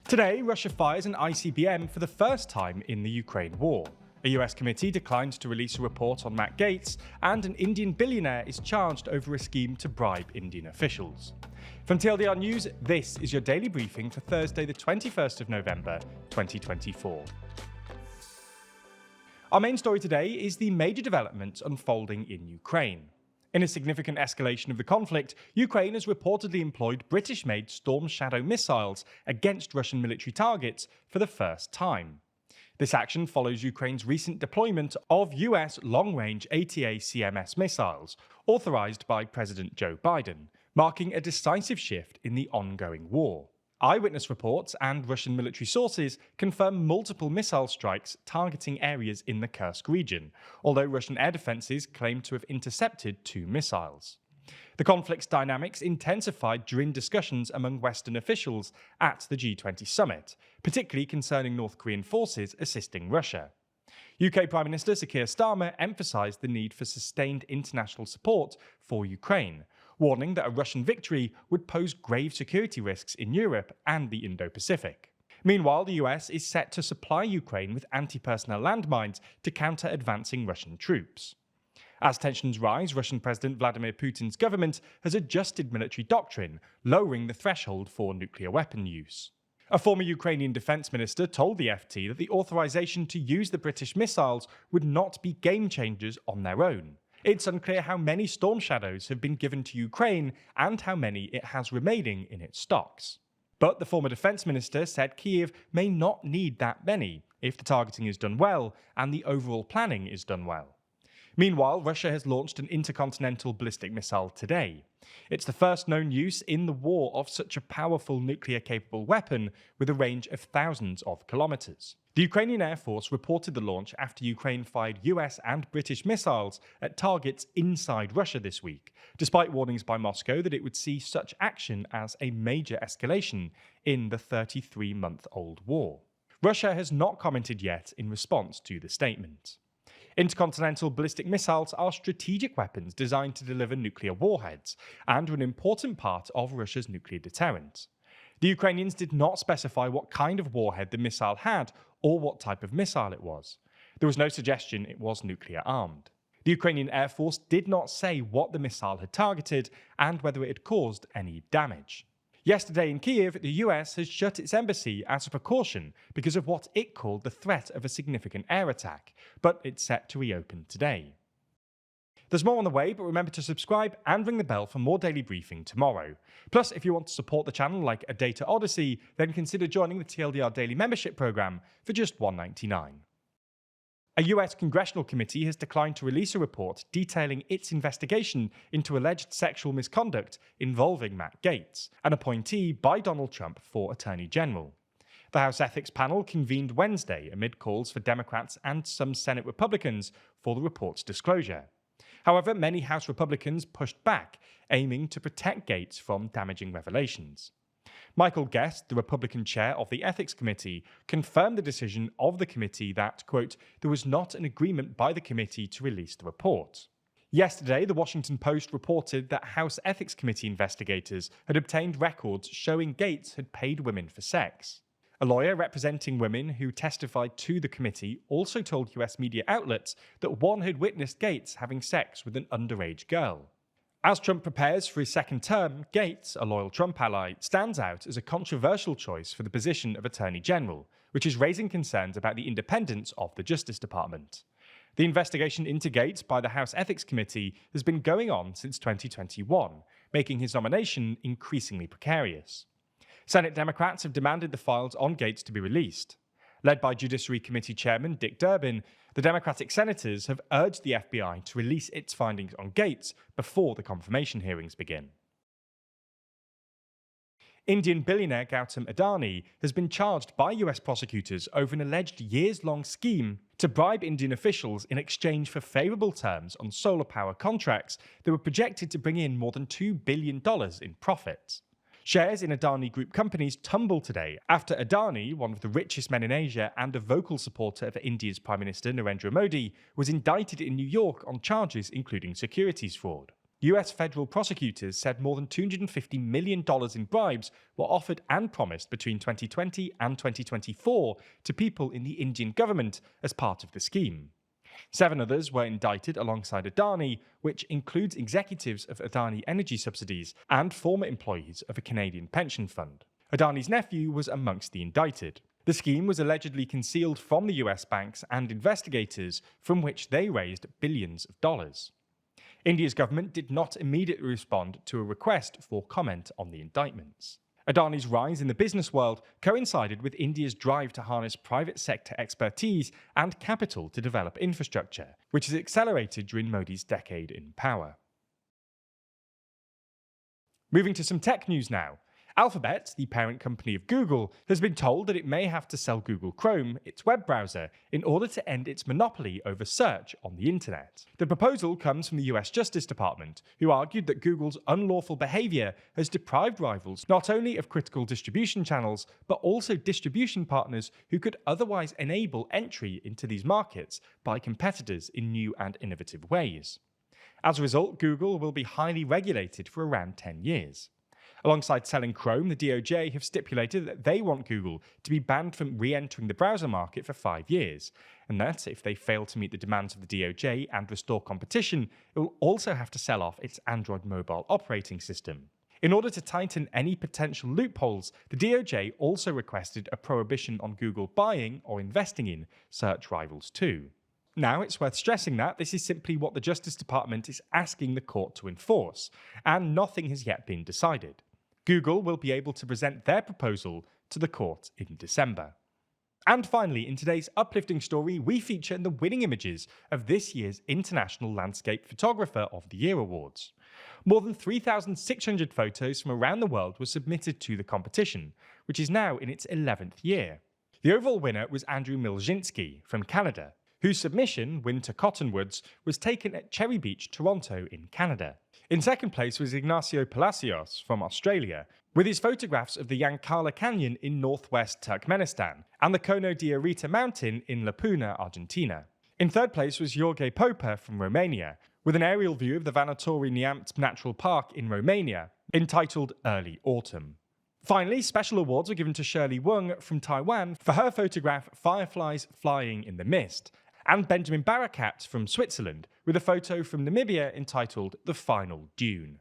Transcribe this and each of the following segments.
Today, Russia fires an ICBM for the first time in the Ukraine war. A US committee declined to release a report on Matt Gaetz, and an Indian billionaire is charged over a scheme to bribe Indian officials. From TLDR News, this is your daily briefing for Thursday, the 21st of November, 2024. Our main story today is the major development unfolding in Ukraine. In a significant escalation of the conflict, Ukraine has reportedly employed British-made Storm Shadow missiles against Russian military targets for the first time. This action follows Ukraine's recent deployment of US long-range ATACMS missiles, authorized by President Joe Biden, marking a decisive shift in the ongoing war. Eyewitness reports and Russian military sources confirm multiple missile strikes targeting areas in the Kursk region, although Russian air defenses claim to have intercepted 2 missiles. The conflict's dynamics intensified during discussions among Western officials at the G20 summit, particularly concerning North Korean forces assisting Russia. UK Prime Minister Sir Keir Starmer emphasised the need for sustained international support for Ukraine, warning that a Russian victory would pose grave security risks in Europe and the Indo-Pacific. Meanwhile, the US is set to supply Ukraine with anti-personnel landmines to counter advancing Russian troops. As tensions rise, Russian President Vladimir Putin's government has adjusted military doctrine, lowering the threshold for nuclear weapon use. A former Ukrainian defence minister told the FT that the authorization to use the British missiles would not be game changers on their own. It's unclear how many Storm Shadows have been given to Ukraine and how many it has remaining in its stocks. But the former defence minister said Kyiv may not need that many if the targeting is done well and the overall planning is done well. Meanwhile, Russia has launched an intercontinental ballistic missile today. It's the first known use in the war of such a powerful nuclear-capable weapon with a range of thousands of kilometers. The Ukrainian Air Force reported the launch after Ukraine fired US and British missiles at targets inside Russia this week, despite warnings by Moscow that it would see such action as a major escalation in the 33-month-old war. Russia has not commented yet in response to the statement. Intercontinental ballistic missiles are strategic weapons designed to deliver nuclear warheads, and are an important part of Russia's nuclear deterrent. The Ukrainians did not specify what kind of warhead the missile had or what type of missile it was. There was no suggestion it was nuclear-armed. The Ukrainian Air Force did not say what the missile had targeted and whether it had caused any damage. Yesterday in Kyiv, the US has shut its embassy as a precaution because of what it called the threat of a significant air attack, but it's set to reopen today. There's more on the way, but remember to subscribe and ring the bell for more daily briefing tomorrow. Plus, if you want to support the channel like a Data Odyssey, then consider joining the TLDR Daily Membership Program for just $1.99. A US congressional committee has declined to release a report detailing its investigation into alleged sexual misconduct involving Matt Gaetz, an appointee by Donald Trump for Attorney General. The House Ethics Panel convened Wednesday amid calls for Democrats and some Senate Republicans for the report's disclosure. However, many House Republicans pushed back, aiming to protect Gaetz from damaging revelations. Michael Guest, the Republican chair of the Ethics Committee, confirmed the decision of the committee that, quote, there was not an agreement by the committee to release the report. Yesterday, the Washington Post reported that House Ethics Committee investigators had obtained records showing Gaetz had paid women for sex. A lawyer representing women who testified to the committee also told US media outlets that one had witnessed Gaetz having sex with an underage girl. As Trump prepares for his second term, Gaetz, a loyal Trump ally, stands out as a controversial choice for the position of Attorney General, which is raising concerns about the independence of the Justice Department. The investigation into Gaetz by the House Ethics Committee has been going on since 2021, making his nomination increasingly precarious. Senate Democrats have demanded the files on Gaetz to be released. Led by Judiciary Committee Chairman Dick Durbin, the Democratic senators have urged the FBI to release its findings on Gaetz before the confirmation hearings begin. Indian billionaire Gautam Adani has been charged by US prosecutors over an alleged years-long scheme to bribe Indian officials in exchange for favourable terms on solar power contracts that were projected to bring in more than $2 billion in profits. Shares in Adani Group companies tumbled today after Adani, one of the richest men in Asia and a vocal supporter of India's Prime Minister Narendra Modi, was indicted in New York on charges including securities fraud. US federal prosecutors said more than $250 million in bribes were offered and promised between 2020 and 2024 to people in the Indian government as part of the scheme. 7 others were indicted alongside Adani, which includes executives of Adani Energy Subsidies and former employees of a Canadian pension fund. Adani's nephew was amongst the indicted. The scheme was allegedly concealed from the US banks and investigators, from which they raised billions of dollars. India's government did not immediately respond to a request for comment on the indictments. Adani's rise in the business world coincided with India's drive to harness private sector expertise and capital to develop infrastructure, which has accelerated during Modi's decade in power. Moving to some tech news now. Alphabet, the parent company of Google, has been told that it may have to sell Google Chrome, its web browser, in order to end its monopoly over search on the internet. The proposal comes from the US Justice Department, who argued that Google's unlawful behavior has deprived rivals not only of critical distribution channels, but also distribution partners who could otherwise enable entry into these markets by competitors in new and innovative ways. As a result, Google will be highly regulated for around 10 years. Alongside selling Chrome, the DOJ have stipulated that they want Google to be banned from re-entering the browser market for 5 years, and that if they fail to meet the demands of the DOJ and restore competition, it will also have to sell off its Android mobile operating system. In order to tighten any potential loopholes, the DOJ also requested a prohibition on Google buying or investing in search rivals too. Now, it's worth stressing that this is simply what the Justice Department is asking the court to enforce, and nothing has yet been decided. Google will be able to present their proposal to the court in December. And finally, in today's uplifting story, we feature the winning images of this year's International Landscape Photographer of the Year Awards. More than 3,600 photos from around the world were submitted to the competition, which is now in its 11th year. The overall winner was Andrew Milzinski from Canada, whose submission, Winter Cottonwoods, was taken at Cherry Beach, Toronto in Canada. In second place was Ignacio Palacios from Australia, with his photographs of the Yancala Canyon in northwest Turkmenistan and the Cono de Arita Mountain in La Puna, Argentina. In third place was Jorge Popa from Romania, with an aerial view of the Vanatori Neamt Natural Park in Romania, entitled Early Autumn. Finally, special awards were given to Shirley Wong from Taiwan for her photograph Fireflies Flying in the Mist, and Benjamin Barakat from Switzerland with a photo from Namibia entitled The Final Dune.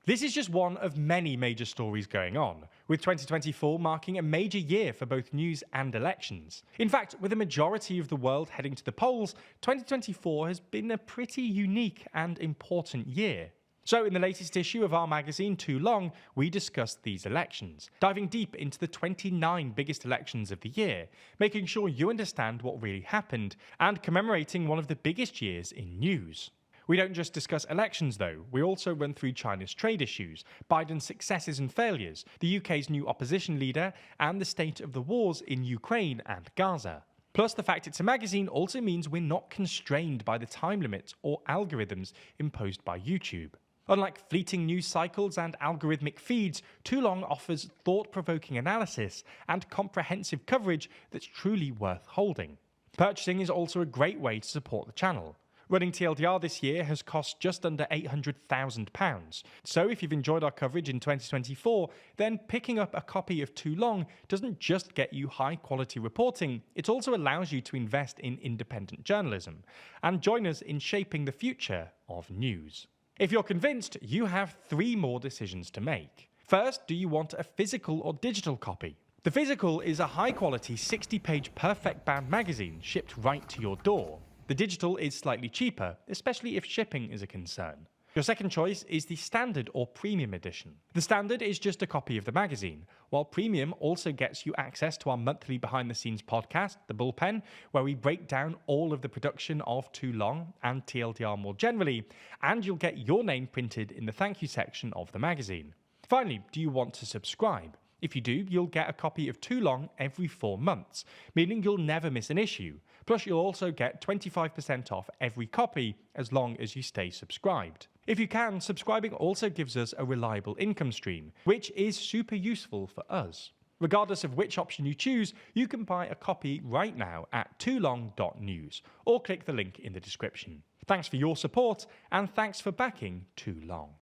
This is just one of many major stories going on, with 2024 marking a major year for both news and elections. In fact, with a majority of the world heading to the polls, 2024 has been a pretty unique and important year. So in the latest issue of our magazine, Too Long, we discussed these elections, diving deep into the 29 biggest elections of the year, making sure you understand what really happened, and commemorating one of the biggest years in news. We don't just discuss elections though, we also run through China's trade issues, Biden's successes and failures, the UK's new opposition leader, and the state of the wars in Ukraine and Gaza. Plus, the fact it's a magazine also means we're not constrained by the time limits or algorithms imposed by YouTube. Unlike fleeting news cycles and algorithmic feeds, Too Long offers thought-provoking analysis and comprehensive coverage that's truly worth holding. Purchasing is also a great way to support the channel. Running TLDR this year has cost just under £800,000. So if you've enjoyed our coverage in 2024, then picking up a copy of Too Long doesn't just get you high-quality reporting, it also allows you to invest in independent journalism and join us in shaping the future of news. If you're convinced, you have 3 more decisions to make. First, do you want a physical or digital copy? The physical is a high-quality 60-page perfect-bound magazine shipped right to your door. The digital is slightly cheaper, especially if shipping is a concern. Your second choice is the standard or premium edition. The standard is just a copy of the magazine, while premium also gets you access to our monthly behind-the-scenes podcast, The Bullpen, where we break down all of the production of Too Long and TLDR more generally, and you'll get your name printed in the thank you section of the magazine. Finally, do you want to subscribe? If you do, you'll get a copy of Too Long every 4 months, meaning you'll never miss an issue. Plus, you'll also get 25% off every copy as long as you stay subscribed. If you can, subscribing also gives us a reliable income stream, which is super useful for us. Regardless of which option you choose, you can buy a copy right now at toolong.news or click the link in the description. Thanks for your support, and thanks for backing Too Long.